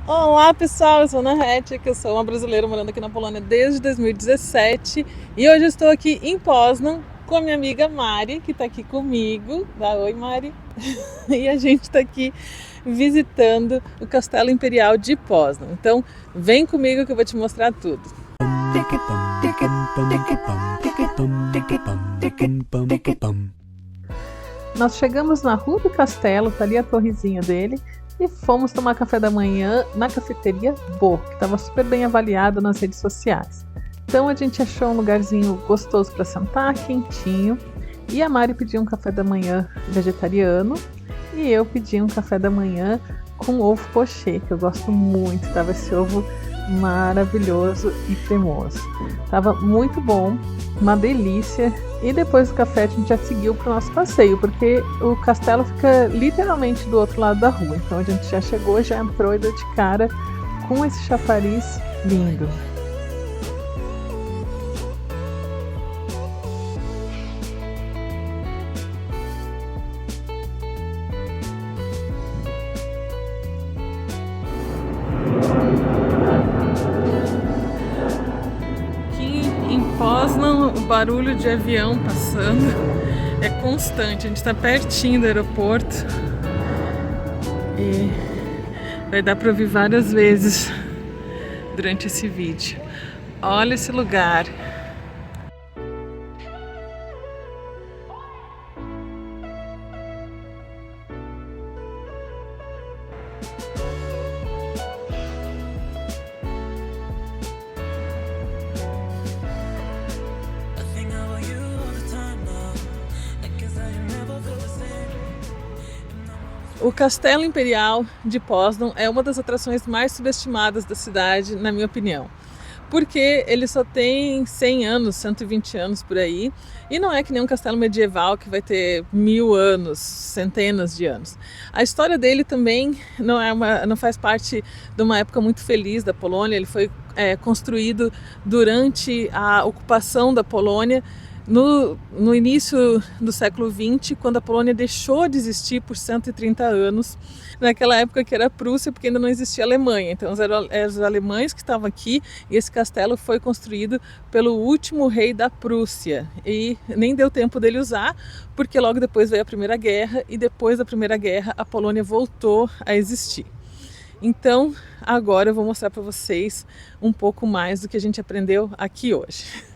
Olá pessoal, eu sou a Ana Hettich, eu sou uma brasileira morando aqui na Polônia desde 2017 e hoje eu estou aqui em Poznan com a minha amiga Mari, que está aqui comigo. Dá oi, Mari. E a gente está aqui visitando o Castelo Imperial de Poznan. Então vem comigo que eu vou te mostrar tudo. Nós chegamos na Rua do Castelo, tá ali a torrezinha dele, e fomos tomar café da manhã na cafeteria Bo, que estava super bem avaliada nas redes sociais. Então a gente achou um lugarzinho gostoso para sentar, quentinho, e a Mari pediu um café da manhã vegetariano e eu pedi um café da manhã com ovo pochê, que eu gosto muito. Tava esse ovo maravilhoso e cremoso. Tava muito bom, uma delícia. E depois do café a gente já seguiu para o nosso passeio, porque o castelo fica literalmente do outro lado da rua. Então a gente já chegou, já entrou e deu de cara com esse chafariz lindo. Aqui em Poznan, o barulho de avião passando é constante. A gente está pertinho do aeroporto e vai dar para ouvir várias vezes durante esse vídeo. Olha esse lugar. O Castelo Imperial de Poznan é uma das atrações mais subestimadas da cidade, na minha opinião. Porque ele só tem 100 anos, 120 anos por aí, e não é que nem um castelo medieval que vai ter 1000 anos, centenas de anos. A história dele também não faz parte de uma época muito feliz da Polônia. Ele foi construído durante a ocupação da Polônia, no início do século XX, quando a Polônia deixou de existir por 130 anos, naquela época que era a Prússia, porque ainda não existia a Alemanha. Então eram os alemães que estavam aqui, e esse castelo foi construído pelo último rei da Prússia. E nem deu tempo dele usar, porque logo depois veio a Primeira Guerra, e depois da Primeira Guerra a Polônia voltou a existir. Então agora eu vou mostrar para vocês um pouco mais do que a gente aprendeu aqui hoje.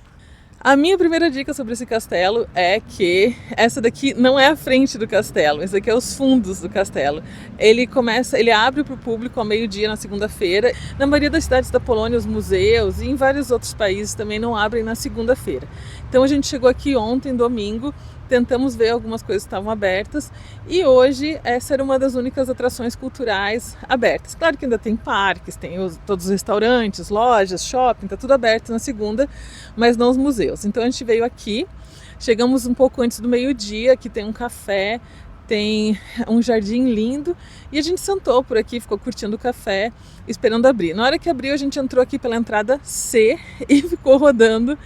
A minha primeira dica sobre esse castelo é que essa daqui não é a frente do castelo, esse aqui é os fundos do castelo. Ele abre para o público ao meio-dia na segunda-feira. Na maioria das cidades da Polônia, os museus e em vários outros países também não abrem na segunda-feira. Então a gente chegou aqui ontem, domingo, tentamos ver algumas coisas que estavam abertas e hoje essa era uma das únicas atrações culturais abertas. Claro que ainda tem parques, tem todos os restaurantes, lojas, shopping, tá tudo aberto na segunda, mas não os museus. Então a gente veio aqui, chegamos um pouco antes do meio-dia, aqui tem um café, tem um jardim lindo e a gente sentou por aqui, ficou curtindo o café, esperando abrir. Na hora que abriu a gente entrou aqui pela entrada C e ficou rodando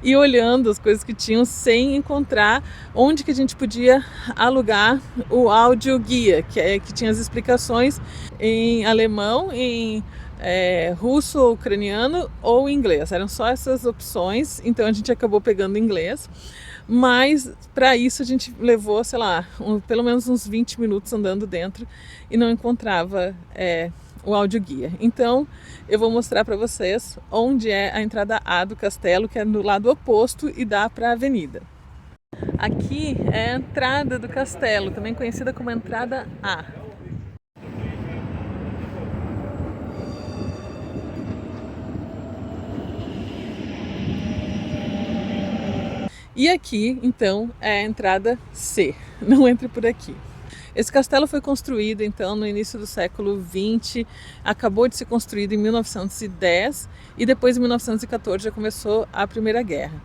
e olhando as coisas que tinham sem encontrar onde que a gente podia alugar o audioguia, que tinha as explicações em alemão, em russo, ucraniano ou inglês. Eram só essas opções, então a gente acabou pegando inglês. Mas para isso a gente levou, sei lá, pelo menos uns 20 minutos andando dentro e não encontrava o audioguia. Então eu vou mostrar para vocês onde é a entrada A do castelo, que é do lado oposto e dá para a avenida. Aqui é a entrada do castelo, também conhecida como entrada A. E aqui, então, é a entrada C. Não entre por aqui. Esse castelo foi construído, então, no início do século XX, acabou de ser construído em 1910 e depois, em 1914, já começou a Primeira Guerra.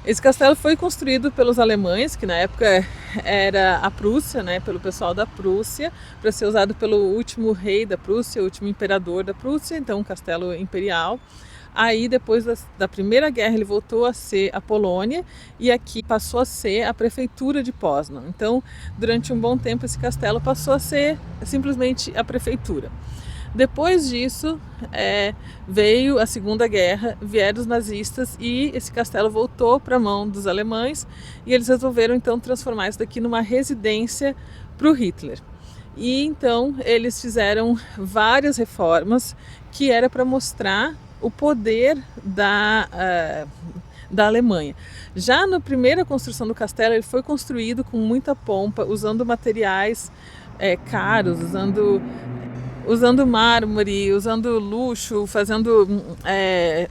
Esse castelo foi construído pelos alemães, que na época era a Prússia, né, pelo pessoal da Prússia, para ser usado pelo último rei da Prússia, o último imperador da Prússia, então um castelo imperial. Aí depois da Primeira Guerra ele voltou a ser a Polônia e aqui passou a ser a prefeitura de Poznan. Então durante um bom tempo esse castelo passou a ser simplesmente a prefeitura. Depois disso, veio a Segunda Guerra, vieram os nazistas e esse castelo voltou para a mão dos alemães e eles resolveram então transformar isso daqui numa residência para o Hitler. E então eles fizeram várias reformas que era para mostrar o poder da Alemanha. Já na primeira construção do castelo, ele foi construído com muita pompa, usando materiais caros, usando mármore, usando luxo, fazendo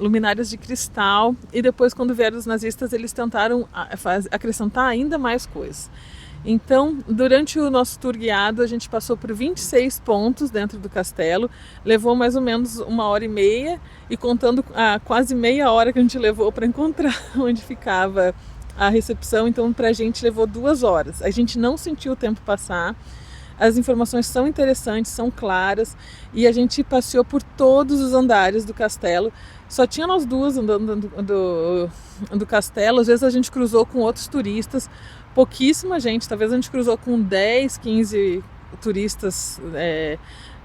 luminárias de cristal. E depois, quando vieram os nazistas, eles tentaram acrescentar ainda mais coisas. Então, durante o nosso tour guiado, a gente passou por 26 pontos dentro do castelo, levou mais ou menos 1h30 e contando a quase meia hora que a gente levou para encontrar onde ficava a recepção, então para a gente levou 2 horas. A gente não sentiu o tempo passar, as informações são interessantes, são claras e a gente passeou por todos os andares do castelo. Só tinha nós duas andando do castelo, às vezes a gente cruzou com outros turistas, pouquíssima gente, talvez a gente cruzou com 10, 15 turistas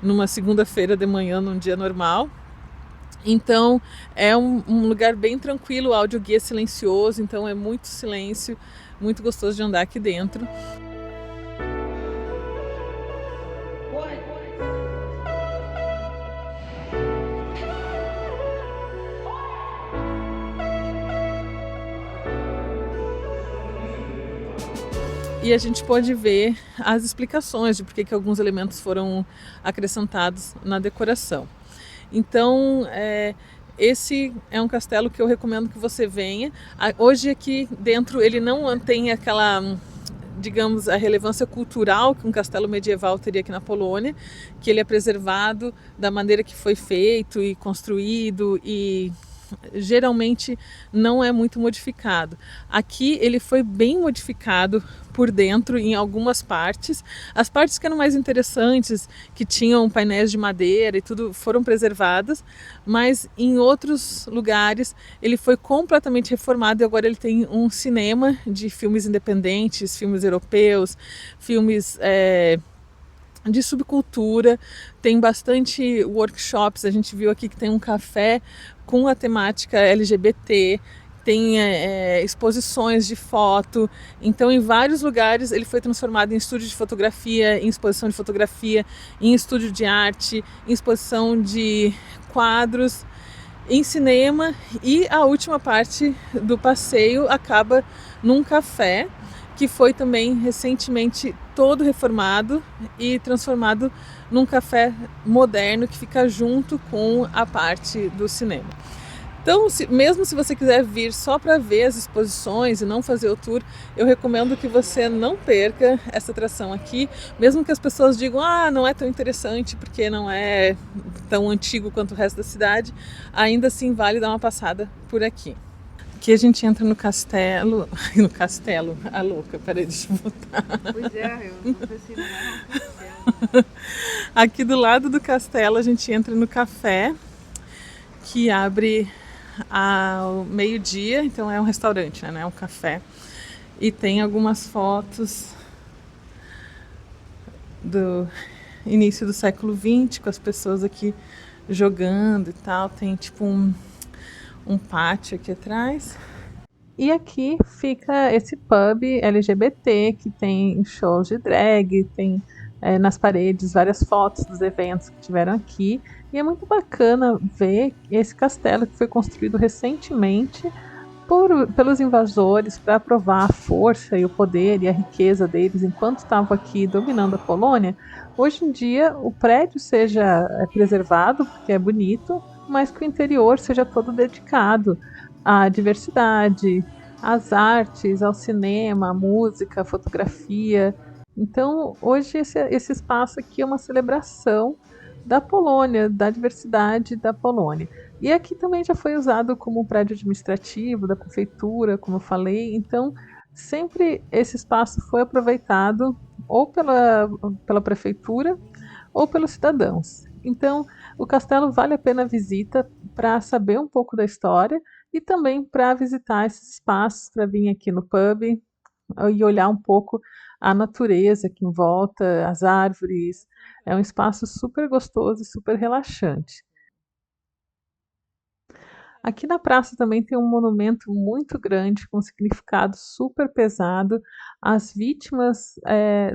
numa segunda-feira de manhã, num dia normal. Então é um lugar bem tranquilo, o audioguia é silencioso, então é muito silêncio, muito gostoso de andar aqui dentro. E a gente pode ver as explicações de por que alguns elementos foram acrescentados na decoração. Então, esse é um castelo que eu recomendo que você venha. Hoje aqui dentro ele não tem aquela, digamos, a relevância cultural que um castelo medieval teria aqui na Polônia, que ele é preservado da maneira que foi feito e construído e geralmente não é muito modificado. Aqui ele foi bem modificado por dentro em algumas partes. As partes que eram mais interessantes, que tinham painéis de madeira e tudo, foram preservadas, mas em outros lugares ele foi completamente reformado e agora ele tem um cinema de filmes independentes, filmes europeus, filmes de subcultura, tem bastante workshops. A gente viu aqui que tem um café com a temática LGBT, tem exposições de foto. Então em vários lugares ele foi transformado em estúdio de fotografia, em exposição de fotografia, em estúdio de arte, em exposição de quadros, em cinema. E a última parte do passeio acaba num café que foi também recentemente todo reformado e transformado num café moderno que fica junto com a parte do cinema. Então, mesmo se você quiser vir só para ver as exposições e não fazer o tour, eu recomendo que você não perca essa atração aqui, mesmo que as pessoas digam, não é tão interessante porque não é tão antigo quanto o resto da cidade, ainda assim vale dar uma passada por aqui. Aqui a gente entra no castelo, a louca, peraí, deixa eu voltar. Pois é, eu não pensei não era um castelo. Aqui do lado do castelo a gente entra no café, que abre ao meio-dia, então é um restaurante, né? Não é um café. E tem algumas fotos do início do século XX, com as pessoas aqui jogando e tal, tem tipo um pátio aqui atrás. E aqui fica esse pub LGBT que tem shows de drag, tem nas paredes várias fotos dos eventos que tiveram aqui. E é muito bacana ver esse castelo que foi construído recentemente pelos invasores para provar a força e o poder e a riqueza deles enquanto estavam aqui dominando a Polônia. Hoje em dia o prédio seja preservado porque é bonito, mas que o interior seja todo dedicado à diversidade, às artes, ao cinema, à música, à fotografia. Então, hoje esse espaço aqui é uma celebração da Polônia, da diversidade da Polônia. E aqui também já foi usado como um prédio administrativo da prefeitura, como eu falei. Então, sempre esse espaço foi aproveitado ou pela prefeitura ou pelos cidadãos. Então, o castelo vale a pena a visita para saber um pouco da história e também para visitar esses espaços, para vir aqui no pub e olhar um pouco a natureza aqui em volta, as árvores. É um espaço super gostoso e super relaxante. Aqui na praça também tem um monumento muito grande, com significado super pesado, às vítimas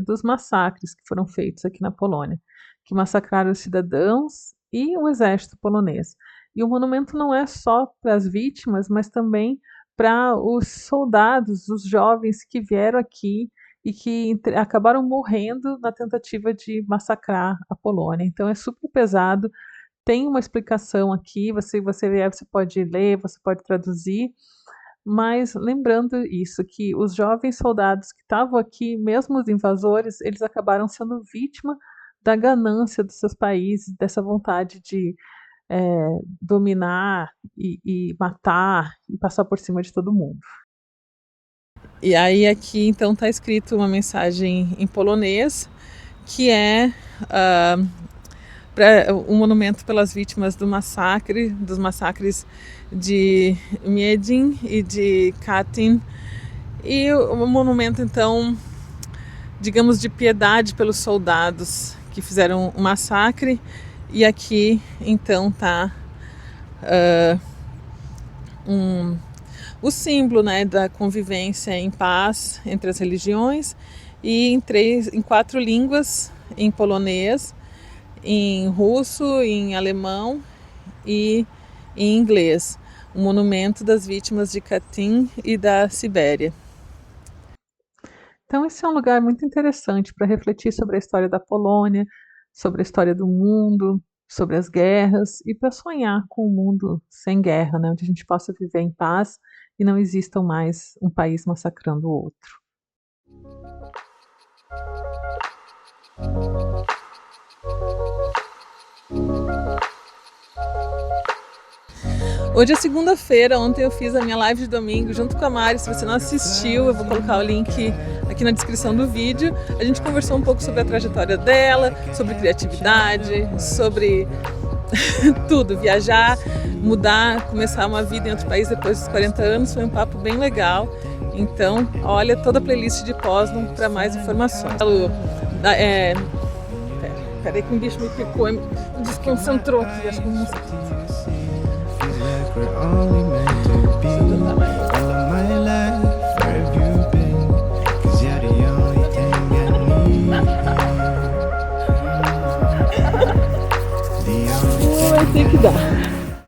dos massacres que foram feitos aqui na Polônia, que massacraram os cidadãos e o exército polonês. E o monumento não é só para as vítimas, mas também para os soldados, os jovens que vieram aqui e que acabaram morrendo na tentativa de massacrar a Polônia. Então é super pesado, tem uma explicação aqui, você vier, você pode ler, você pode traduzir, mas lembrando isso, que os jovens soldados que estavam aqui, mesmo os invasores, eles acabaram sendo vítima da ganância dos seus países, dessa vontade de dominar e matar e passar por cima de todo mundo. E aí aqui então está escrito uma mensagem em polonês, que é um monumento pelas vítimas dos massacres de Miedin e de Katyn, e um monumento então, digamos, de piedade pelos soldados que fizeram o massacre. E aqui então está o símbolo, né, da convivência em paz entre as religiões, e em 4 línguas: em polonês, em russo, em alemão e em inglês. O monumento das vítimas de Katyn e da Sibéria. Então esse é um lugar muito interessante para refletir sobre a história da Polônia, sobre a história do mundo, sobre as guerras, e para sonhar com um mundo sem guerra, né, onde a gente possa viver em paz e não existam mais um país massacrando o outro. Hoje é segunda-feira, ontem eu fiz a minha live de domingo junto com a Mari. Se você não assistiu, eu vou colocar o link aqui na descrição do vídeo. A gente conversou um pouco sobre a trajetória dela, sobre criatividade, sobre tudo, viajar, mudar, começar uma vida em outro país depois dos 40 anos. Foi um papo bem legal. Então, olha toda a playlist de Poznań para mais informações. Peraí que um bicho me picou e me desconcentrou aqui. Acho que não sei.